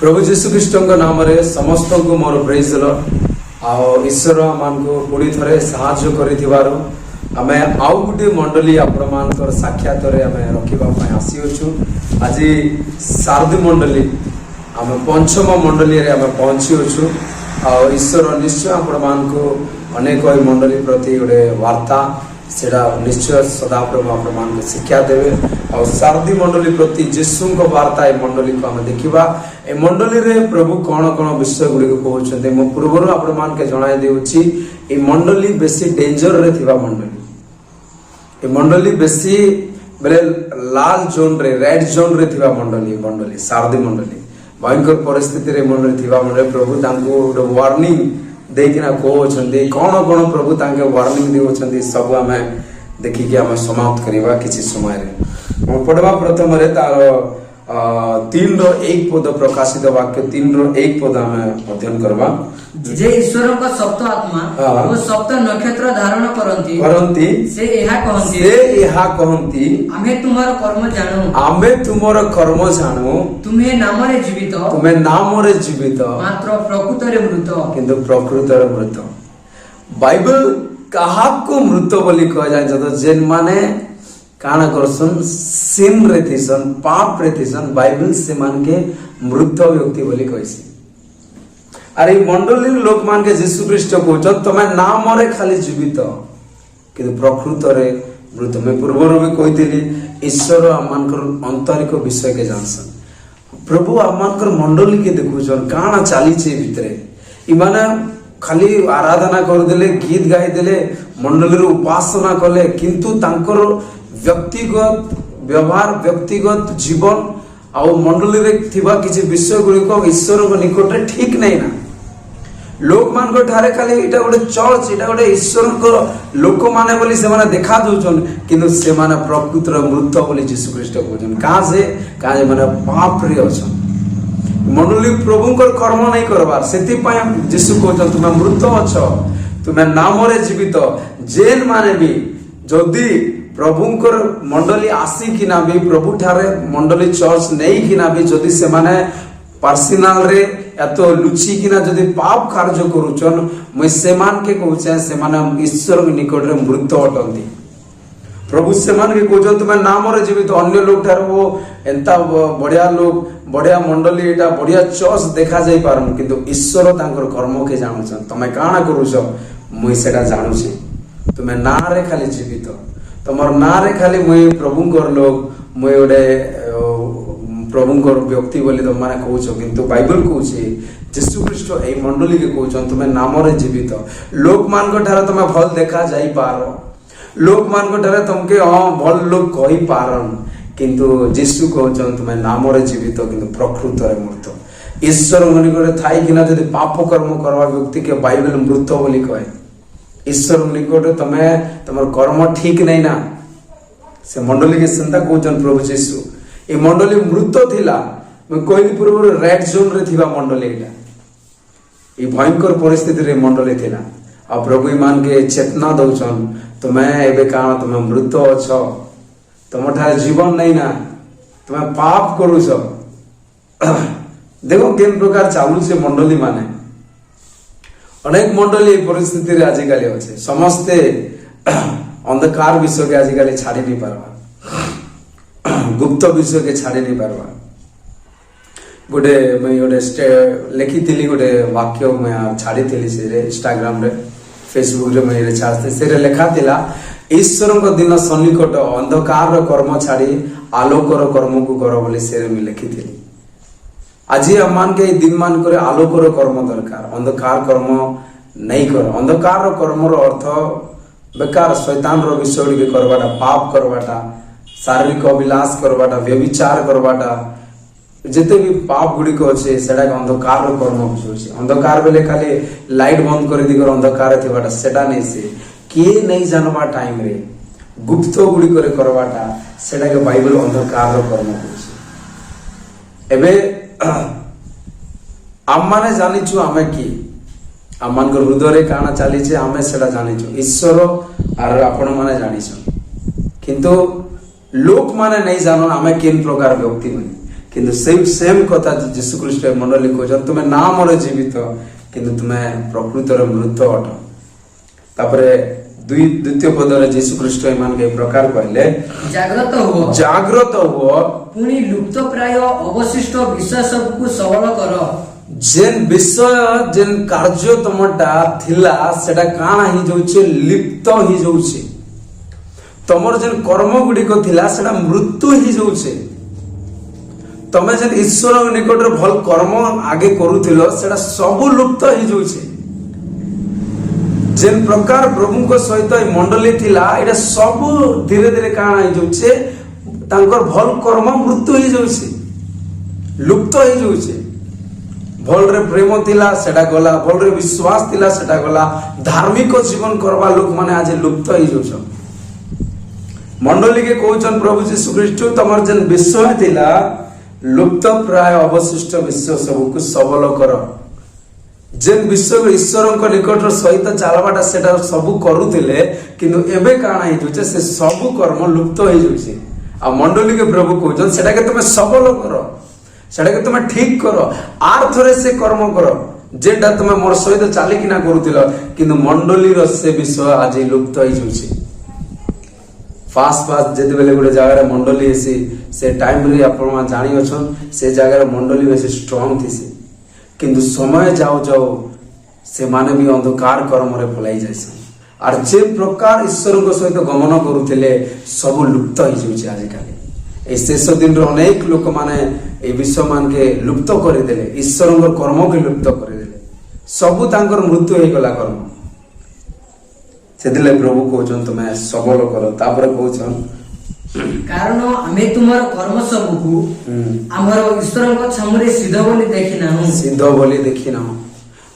प्रभु जीशु ख्रीष्ट नाम समस्त को मोर प्रेज ईश्वर मान को पुणी थे साहाय्य कर आम आउ गोटे मंडली आपण साक्षात रखापी आसीचु आज शारदी मंडली आम पंचम मंडली आम पहुँची अच्छु ईश्वर निश्चय आपण मान को अनेक मंडली प्रति गोटे वार्ता सेटा निश्चय सदाप्रभु आपण मान शिक्षा देवे और शारदी मंडली प्रति जीशु वार्ता ए मंडली को आम देखा ए मंडली रे प्रभु कौन कौन विषय गुड़ी कहते मो पूर्व आपण मान के जणाई देउछि ए मंडली बेसी डेंजर रे थिबा मंडली ए मंडली बेसी बेले लाल जोन रे रेड जोन रे थिबा मंडली शारदी मंडली भयंकर परिस्थिति रे मंडली थिबा मंडली प्रभु तांको वार्निंग देखिना कहते कौन कौन प्रभु तांके वार्निंग देउछन्ती सब आम देखिकी आम समाप्त करवा किसी समय पढ़वा प्रथम तार 3:1 पद प्रकाशित वाक्य 3:1 पद आम अध्ययन करवा जे ईश्वर का सप्त आत्मा वो सप्त नक्षत्र धारण करंती से एहा कहंती आमे तुमर कर्म जानु तुम्हे नाम रे जीवित मात्र प्रकृत रे मृत किंतु प्रकृत रे मृत बाइबल काहाको मृत बोली कह जाय जद जेन माने काना करसन सिन रे थिसन पाप रे थिसन बाइबल से मान के मृत व्यक्ति बोली कहसी अरे मंडली लोक मान के जीशु ख्रीष्ट कहछ तमे नाम रे खाली जीवित किंतु प्रकृत रे मृत में पूर्व भी कहितली ईश्वर आमानकर आंतरिक विषय के जानसन प्रभु आमानकर मंडली के देखुछन काना चाली छे भितरे इमाने खाली आराधना कर देले गीत गाई देले मंडली रे उपासना कले किंतु तांकर व्यक्तिगत व्यवहार व्यक्तिगत जीवन आउ मंडली रे थिबा किछि विषय गुडी को ईश्वर को निकट रे ठीक नै ना लोक मान को ठारे खाली इटा गोटे चर्च इटा गोटे ईश्वर को लोक माने बोली से माने देखा दोचन किंतु से माने प्रकृत रे मृत बोली जीशु ख्रीष्ट कहजन काजे माने पाप रे अछन मंडली प्रभु को कर्म नहीं करबार सेति पय जीशु कहजन तुम मृत अछ तुम नाम रे जीवित जेन माने भी जदी प्रभुंकर मंडली आसी कि ना भी प्रभु ठारे मंडली चर्च नहीं कि ना भी जदी से माने पर्सनल रे एतो लुची कि ना जदी पाप कार्य करूचन मैं सेमान के कहूचे से माने ईश्वर के निकट रे मृत अटंती प्रभु सेमान के कहजन तुम नाम रे जीवित अन्य लोग ठारे वो एंता बढ़िया लोग बढ़िया मंडली एटा बढ़िया चर्च देखा जाई पारन किंतु ईश्वर तांकर कर्म के जानछन तमे काना करूछो मैं सेटा जानूछी तुम ना रे खाली जीवित तमर ना रे खाली मुई प्रभुंकर लोग मुई ओडे प्रभुंकर व्यक्ति बोली तुम माने कहूछ किंतु बाइबल कहूछ जीशु ख्रीष्ट ए मंडली के कहूछ तुम नाम रे जीवित लोक मान को ठारे तुम भल देखा जाई पारो लोक मान को ठारे तुमके भल लोग कहि पारन किंतु जीशु कहूछ तुम नाम रे जीवित किंतु प्रकृत रे मृत ईश्वर मनि करे थाई किना जदि पाप कर्म करवा व्यक्ति के बाइबल मृत बोली कहे ईश्वर निकट तमे तमर कर्म ठीक नहीं ना से मंडली के चिंता कहउछन प्रभु जीशु ए मंडली मृत थिला मैं कहली पूर्व रेड जोन रे थिबा मंडली एटा ए भयंकर परिस्थिति रे मंडली थिला आ प्रभु ईमान के चेतना दउछन तमे एबे काना तमे मृत अछ तम ठारे जीवन नहीं ना तमे पाप करूछ देखो केन प्रकार चालू से मंडली माने अनेक मंडली परिस्थिति रे आजिकाली अच्छे समस्ते अंधकार विषय के आजिकाली छाड़ी नहीं पारवा गुप्त विषय के छाड़ी नहीं पारवा गोटे मैं गोटे लिखी थी गोटे वाक्य मैं छाड़ी थी से इंस्टाग्राम रे फेसबुक रे मैं छाड़ते से लिखा थिला ईश्वर को दिन सन्निकट अंधकार रो कर्म छाड़ी आलोक रो कर्म को कर बोली से मैं लिखी थी आज आमान के दिन मान करे आलोकर कर्म दरकार अंधकार कर्म नहीं कर अंधकार कर्म रो अर्थ बेकार शैतान रो विषय के करवाटा पाप करवाटा शारीरिक अभिलाष करवाटा व्यभिचार करवाटा जेते भी पाप गुडी को अछि सेडा अंधकार रो कर्म बुझोछि अंधकार बेले खाली लाइट बंद कर दी कर अंधकार थिबाटा सेडा नहीं से के नहीं जानवा टाइम रे गुप्त गुडी करे करवाटा सेडा के बाइबल अंधकार रो कर्म बुझोछि एबे आम्माने जानिछु आमे की आमान को हृदय रे काना चली छे आमे सेडा जानिछु ईश्वर आर आपण माने जानिछु किंतु लोक माने नहीं जानो आमे केन प्रकार व्यक्ति बनी किंतु सेम कथा यीशु ख्रीष्ट मंडली कहछन तुमे नाम रे जीवित किंतु तुमे प्रकृत रे मृत अट। तापरे द्वितीय पद रे यीशु ख्रीष्ट मान के प्रकार कहले जागृत हो पुनी लुप्त प्राय अवशिष्ट विषय सब को सबल कर। जेन विषय जेन कार्य तमटा थिला सेटा काना ही जोचे लिप्त ही जोचे तमर जेन कर्म गुडी को थिला सेटा मृत्यु ही जोचे। तमे जेन ईश्वर निकट रे भल कर्म आगे करूथिलो सेटा सब लुप्त ही जोचे। जेन प्रकार प्रभु को सहित मंडली थिला एटा सब धीरे धीरे काना ही जोचे तांकर भल कर्म मृत्यु ही जोचे लुप्त ही जोचे। भल रे प्रेम थिला सेटा गला भल रे विश्वास थिला सेटा गला धार्मिक जीवन करवा लोक माने आज लुप्त ही जोछन। मंडली के कहउछन प्रभु यीशु ख्रीष्ट तमर जेन विषय थिला लुप्त प्राय अवशिष्ट विषय सब को सबल कर। जेन विषय ईश्वर को निकट सहित चालबाटा सेटा सब करूथिले किंतु एबे काना ही जोछे से सब कर्म लुप्त ही जोछे। आ मंडली के प्रभु कहउछन सेटा के तुमे सबल करो सेटा के तुमे ठीक करो आर थरे से कर्म करो जेटा तुमे मोर सहित चाली किना करूथिलो किंतु मंडली रो से विषय आज लुप्त ही जोछे। फास्ट जेते बेले गोटे जगह मंडली हेसी से टाइम रे आपण मा जानि अछन से जगह मंडली बेसी स्ट्रांग थिसी किंतु समय जाओ जाओ से माने भी अंधकार कर्म रे भलाई जायसन आर जे प्रकार ईश्वर को सहित गमन करूथिले सब लुप्त ही जोछे। आज काले ए शेष दिन रो अनेक लोक माने ए विश्व मान के लुप्त कर देले ईश्वर कर्म के लुप्त कर देले सब तांकर मृत्यु हे गला कर्म सेदिले प्रभु कहउछन तुमे सबल करो। तापर कहउछन कारण आमे तुमर कर्म सब को हमर ईश्वर को छमरे सिद्ध बोली देखिना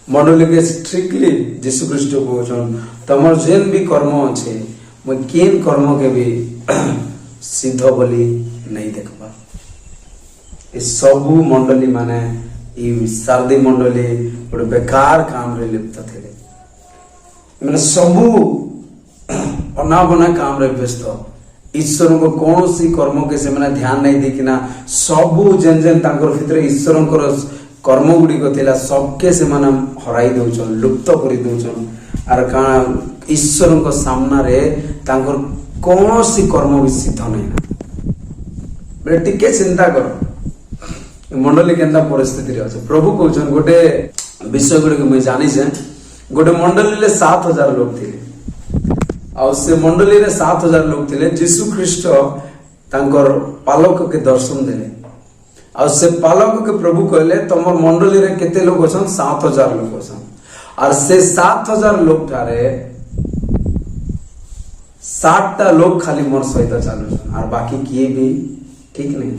मंडली के स्ट्रिक्टली यीशु ख्रीष्ट कहउछन तमर जेन भी कर्म अछि म केन कर्म के भी सिद्ध बोली नहीं देखबा। ए सबु मंडली माने ई सारदी मंडली गोटे बेकार काम रे लिप्त थिले माने सबु अनाबना काम रे व्यस्त ईश्वर को कौन सी कर्म के से माने ध्यान नहीं देखिना सबु जेन जेन तांकर भितर ईश्वर को कर्म गुडी को थिला सबके से माने हराई दउछन लुप्त करि दउछन आर का ईश्वर को सामना रे तांकर कौन सी कर्म भी सिद्ध नहीं ना बे टिके चिंता करो मंडली केंदा परिस्थिति रे अछि। प्रभु कहउछन गोटे विषय गुडी के मैं जानि छै गोटे मंडली ले 7000 लोग थिले आ से मंडली रे 7000 लोग थिले यीशु ख्रीष्ट तांकर पालक के दर्शन देले आ से पालक के प्रभु कहले तमर मंडली रे केते लोग अछन 7000 लोग अछन और से 7000 लोग थारे 60टा लोग खाली मोर सहित चालुछन और बाकी किए भी ठीक नहीं।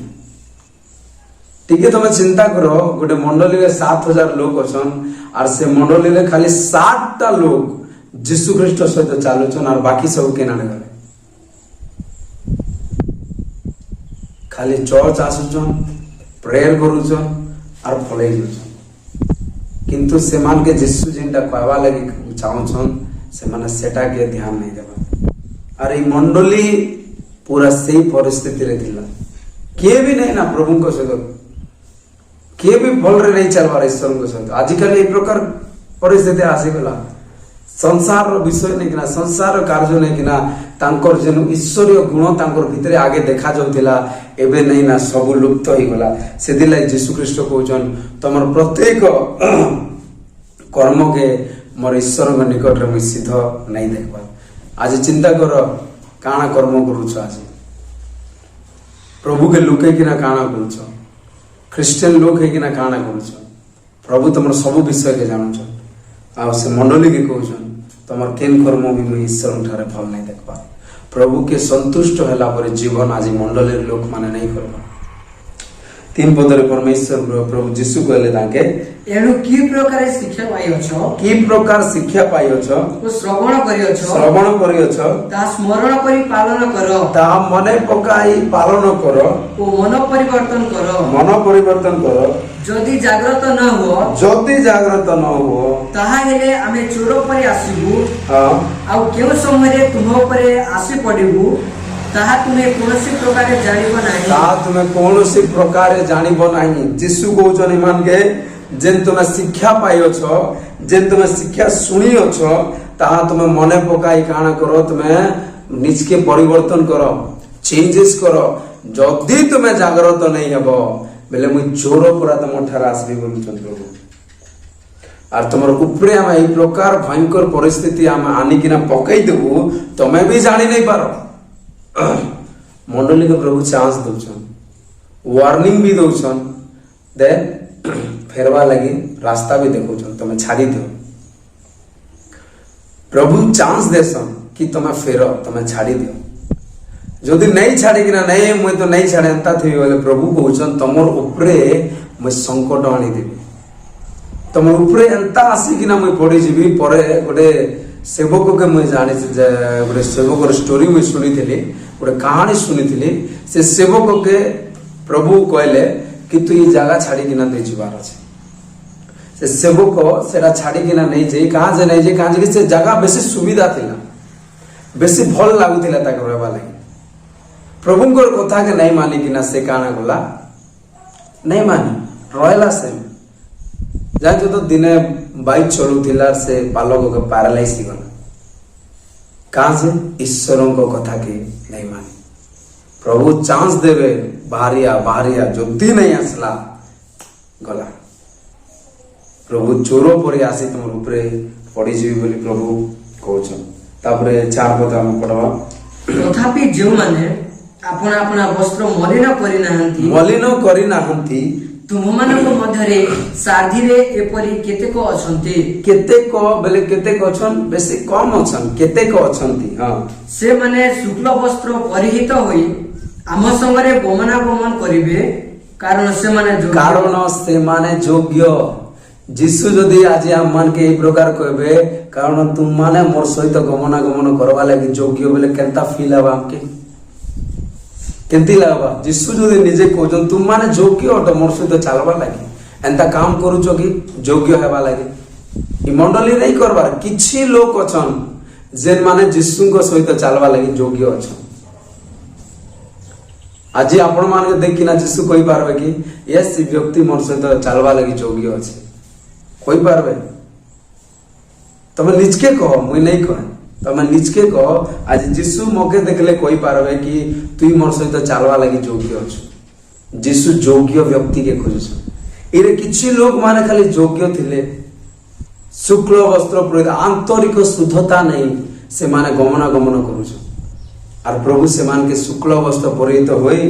ठीक है तुम चिंता करो गोटे मंडली रे 7000 लोग अछन और से मंडली रे खाली 60टा लोग यीशु ख्रीष्ट सहित चालुछन और बाकी सब केना गले खाली चर्च आसुछन प्रेयर करूछन और फलाई जछन किंतु से मान के यीशु जिनटा कहवा लागि चाहछन से माने सेटा के ध्यान नहीं देबा। अरे मंडली पूरा सही परिस्थिति रे थिला के भी नहीं ना प्रभु को सहित के भी भल रे नहीं चलवा ईश्वर को सहित आजकल ए प्रकार परिस्थिति आसी गला संसार रो विषय नहीं किना संसार रो कार्य नहीं किना तांकर जेनु ईश्वरीय गुण तांकर भितरे आगे देखा जाउतिला एबे नहीं ना सब लुप्त हो गला। से दिला यीशु ख्रीष्ट कहउछन तमर प्रत्येक कर्म के मोर ईश्वर के निकट रे मैं सिद्ध नहीं देखबा। आज चिंता कर काना कर्म करूछ आज प्रभु के लोक किना काना करूछ ख्रिस्टियन लोक है किना काना करूछ प्रभु तमर सब विषय के जानुछ आ से मंडली के कहउछन तमर केन कर्म भी मैं ईश्वर ठारे फल नहीं देखबा। प्रभु के संतुष्ट होला पर जीवन आज मंडली लोक माने नहीं करबा। 3 पद रे परमेश्वर प्रभु यीशु कहले ताके एनु की प्रकार शिक्षा पाइयो की प्रकार शिक्षा पाइयो ओ श्रवण करियो ता स्मरण करी पालन करो ता मने पकाई पालन करो ओ मन परिवर्तन करो जदि जागृत न हो ताहा हेले आमे चोर परे आसीबू आ केउ समय रे तुम परे आसी पडिबू ତାହା ତୁମେ କୌଣସି ପ୍ରକାରେ ଜାଣିବ ନାହିଁ। ତାହା ତୁମେ କୌଣସି ପ୍ରକାରେ ଜାଣିବ ନାହିଁ। ଯୀଶୁ କହୁଛନ୍ ଏମାନକେ ଯେନ୍ ତୁମେ ଶିକ୍ଷା ପାଇଅଛ, ଯେନ୍ ତୁମେ ଶିକ୍ଷା ଶୁଣି ଅଛ, ତାହା ତୁମେ ମନେ ପକାଇ କାଣା କର, ତୁମେ ନିଜକେ ପରିବର୍ତ୍ତନ କର, ଚେଞ୍जेस କର। ଯଦି ତୁମେ ଜାଗ୍ରତ नहीं ହେବ ବେଲେ ମୁଇଁ ଚୋର ପୁରା ତମ ଠାରେ ଆସିବି ବୋଲୁଛନ୍ ପ୍ରଭୁ। আর তোমার উপরে আমি এই প্রকার ভয়ঙ্কর পরিস্থিতি আমি আনিকিনা পকাই দেবু, তুমি भी জানি नहीं পার। मंडली के प्रभु चांस दौन, वार्निंग भी दौन, देन फेरवा लगी रास्ता भी देखौन, तुम्हें छाड़ी दियो। प्रभु चांस देसन कि तुम्हें फेर, तुम्हें छाड़ी दियो। जदि नहीं छाड़ी कि नहीं मुझे तो नहीं छाड़े एंता थी बोले प्रभु कहउछन तमर उपरे मुझे संकट आनी देबी, तमर उपरे एंता आसी कि मुझे पड़ी जीवी। परे गोटे सेवक के मुझे जानी गोटे सेवक स्टोरी मुझे शुणी थी, गोटे कहानी शुणी थी। से सेवक के प्रभु कहले कि तू ये जगह छाड़ी कि नहीं जीवार अच्छे। से सेवक सेटा छाड़ी कि नहीं जाई, कहाँ जे नहीं जाई, कहाँ से जगह बेसी सुविधा थिला, बेसी भल लागुथिला ताके रहबा लागि। प्रभुंकर कथा के नहीं मानी कि से काना गला, नहीं मानी रहला। से जाने तो दिने बाइक चलुथिला, से बालक के पैरालाइज गला। कहाँ से ईश्वरों को कथा के नहीं मानी। प्रभु चांस देवे, बाहरिया बाहरिया जदि नहीं आसला गला। प्रभु चोर पर आसी तुम ऊपर पड़ी जीवी बोली प्रभु कहउछन। तापरे 4 पद हम पढ़वा। तथापि जो माने अपना अपना वस्त्र मलिन करि नाहंती तुमମାନଙ୍କ ମଧ୍ୟରେ ସାଧିରେ ଏପରି କେତେକ ଅଛନ୍ତି। କେତେକ ବେଲେ କେତେକ ଅଛନ୍, ବେଶୀ କମ ଅଛନ୍, କେତେକ ଅଛନ୍ତି। ହଁ, ସେମାନେ ଶୁକ୍ଳ ବସ୍ତ୍ର ପରିହିତ ହୋଇ ଆମ ସଙ୍ଗରେ ଗମନାଗମନ କରିବେ, କାରଣ ସେମାନେ ଯୋଗ୍ୟ। ଯୀଶୁ ଯଦି ଆଜି ଆମମାନକେ এই প্রকার কইবে, কারণ তুমমানে মোর সহিত গমনাগমন করবা লাগি যোগ্য বেলে কেনতা ফিল হবা, আমকে केंती लागबा। यीशु जदि निजे कहउछन तुम माने योग्य अट मोर सहित चलबा लागि, एंता काम करूछ कि योग्य हेबा लागि। ई मंडली नहीं करबार किछि लोक अछन जेन माने यीशु को सहित चलबा लागि योग्य अछन। आज आपण मान के देखिना यीशु कहि पारबे कि यस व्यक्ति मोर सहित चलबा लागि योग्य अछि, कहि पारबे? तमे निजके कहो, मुई नहीं कह, तमे निजके कह। आज यीशु मके देखले कहि पारबे कि तुई मोर सहित चलवा लागि योग्य अछु। यीशु योग्य व्यक्ति के खोजछ। इरे किछि लोग माने खाली योग्य थिले, शुक्ल वस्त्र परिधान, आंतरिक शुद्धता नहीं, से माने गमनागमन करूछ। और प्रभु से मान के शुक्ल वस्त्र परिहित होई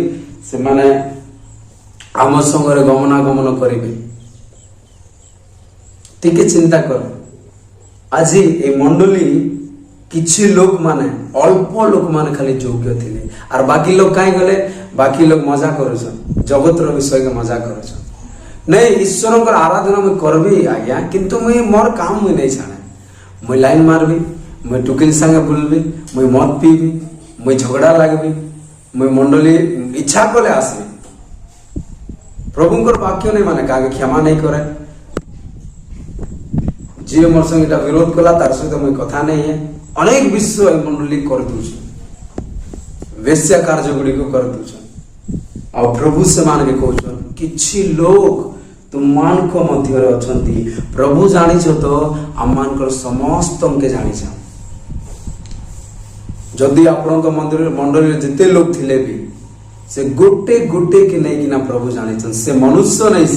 से माने आम संगरे गमनागमन करिवे। टिके चिंता कर। आज ए मंडली किछि लोग माने अल्प लोग माने खाली योग्य थिले, और बाकी लोग काई गले, बाकी लोग मजा करूछन, जगतर विषय के मजा करूछन। नहीं, ईश्वर को आराधना में करबी आज्ञा, किंतु मुई मोर काम मुई नहीं छाने। मुई लाइन मारबी, मुई टुकिल संगे बुलबी, मुई मद पीबी, मुई झगड़ा लागबी, मुई मंडली इच्छा कले आसबी। प्रभुंकर वाक्य नहीं माने कागे क्षमा नहीं करे। जी मोर संगे विरोध कला तार सहित मुई कथा नहीं है। अनेक विश्व मंडली कर दूछ, वेश्या कार्य गुड़ी को कर दूछ। और प्रभु से मान के कहउछन किछि लोग तुम मान को मध्य रे अछंती, प्रभु जानि छ तो हम मान कर समस्त के जानि छ। जदि आपन को मंदिर मंडली जिते लोग थिले भी से गोटे गोटे के नहीं कि ना प्रभु जानि छ। से मनुष्य नहीं,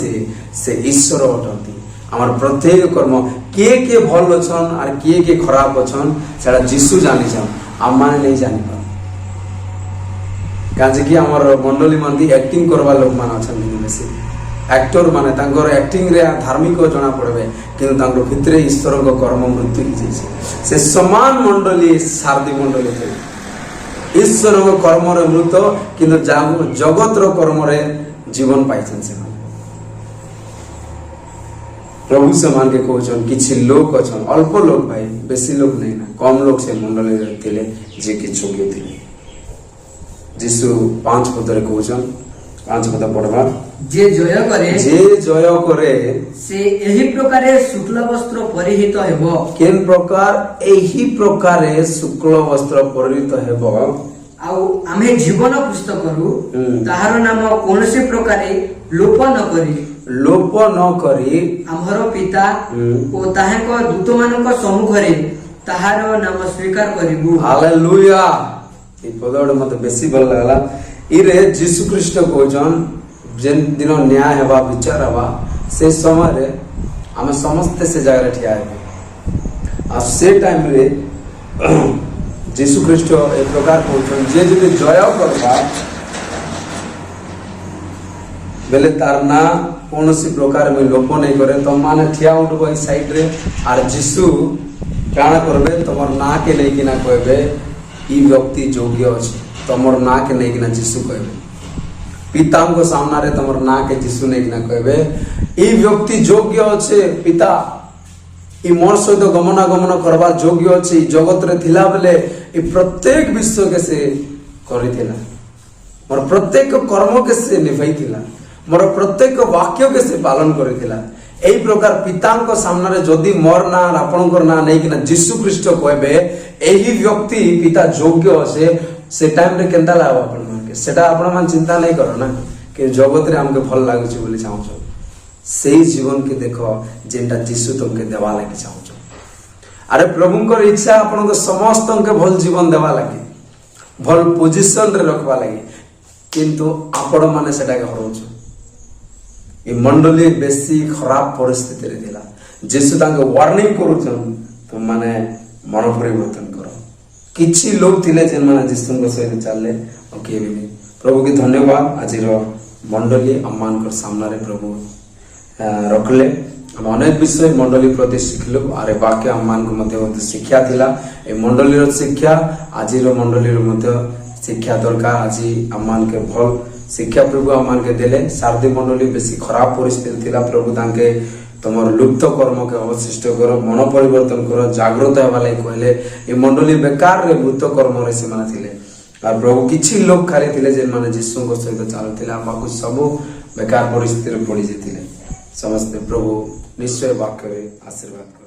से ईश्वर अटंती। आमार प्रत्येक कर्म किए भल अछन और किए खराब अछन सेटा यीशु जानि छन, आम माने नहीं जानि पा। काजे कि आमार मंडली मानती एक्टिंग करवा लोग मान अछन, बेसी एक्टर माने तांकर एक्टिंग रे धार्मिक जना पड़बे, किंतु तांकर भितरे ईश्वर को कर्म मृत्यु ही जाइछे। से समान मंडली सारदी मंडली थे, ईश्वर को कर्म रे मृत, किंतु जगत रो कर्म रे जीवन पाइछन। से प्रभु से मान के कहउछन किछि लोग अछन, अल्प लोग भाई, बेसी लोग नहीं ना, कम लोग से मंडली थिले जे कि योग्य थिले। यीशु 5 पद रे कहउछन, 5 पद पढ़वा। जे जय करे से एही प्रकारे शुक्ल वस्त्र परिहित हेबो। केन प्रकार एही प्रकारे शुक्ल वस्त्र परिहित हेबो। आउ आमे जीवन पुस्तकरू ताहार नाम कोनोसी प्रकारे लोप न करी आमर पिता ओ ताहाक दूत मानक सम्मुखरे ताहार नाम स्वीकार करिबु। हालेलुया। ई पदोड मते बेसी भल लागला। इरे यीशु ख्रीष्ट कोजन जेन दिन न्याय हेबा विचार हेबा से समय रे आमे समस्त से जगह ठिया हेबे आ से टाइम रे यीशु ख्रीष्ट एक प्रकार कोजन जे जदि जय करबा बेले तार ना कौनसी प्रकार में लोप नहीं करे तो माने ठिया उठबो ई साइड रे आर यीशु काना करबे तमर ना के नहीं कि ना कहबे ई व्यक्ति योग्य अछि तमर ना के नहीं कि ना यीशु कहबे पिता को सामना रे तमर ना के यीशु नहीं कि ना कहबे ई व्यक्ति योग्य अछि पिता ई मोर सहित गमनागमन करबार योग्य अछि जगत रे थिला बेले ई प्रत्येक विश्व के से करिथिला मोर प्रत्येक कर्म के से निभाइथिला मोर प्रत्येक वाक्य के से पालन करिथिला एई प्रकार पितांक सामना रे जदि मोर ना आपनकर ना नहीं कि ना यीशु ख्रीष्ट कहबे एही व्यक्ति पिता योग्य से टाइम रे केंता लागो आपन मन के सेटा आपन मन चिंता नहीं करो ना कि जगत रे हमके भल लागु छी बोली चाहू सेही जीवन के देखो जेंटा यीशु तुमके देवा लागि चाहू अरे प्रभुंकर इच्छा आपन को समस्त के भल जीवन देवा लागि भल पोजीशन रे रखवा लागि किंतु आपण माने सेटा के हरोछ ए मंडली बेसी खराब परिस्थिति रे दिला जेसु तांके वार्निंग करूछन तुम माने मन परिवर्तन करो किछि लोग थिले जेन माने जिसुन को सहित चलले ओके भी प्रभु के धन्यवाद आजिरो मंडली अम्मान कर सामना रे प्रभु रखले हम अनेक विषय मंडली प्रति शिखलु आरे वाक्य अम्मान को मध्य शिक्षा थिला ए मंडली रो शिक्षा आजिरो मंडली रो मध्य शिक्षा दरकार আজি अम्मान के भल शिक्षा प्रभु अम्मान के देले शारदी मंडली बेसी खराब परिस्थिति थिला प्रभु तांके तमर लुप्त कर्म के अवशिष्ट करो मन परिवर्तन करो जागृत हेबा lai कहले ए मंडली बेकार रे भूत कर्म रे से माने थिले और प्रभु किछि लोग खाली थिले जे माने यीशु को सहित चालुथिले बाकु सब बेकार परिस्थिति रे पड़ी जेथिले समस्त प्रभु निश्चय वाक्य रे आशीर्वाद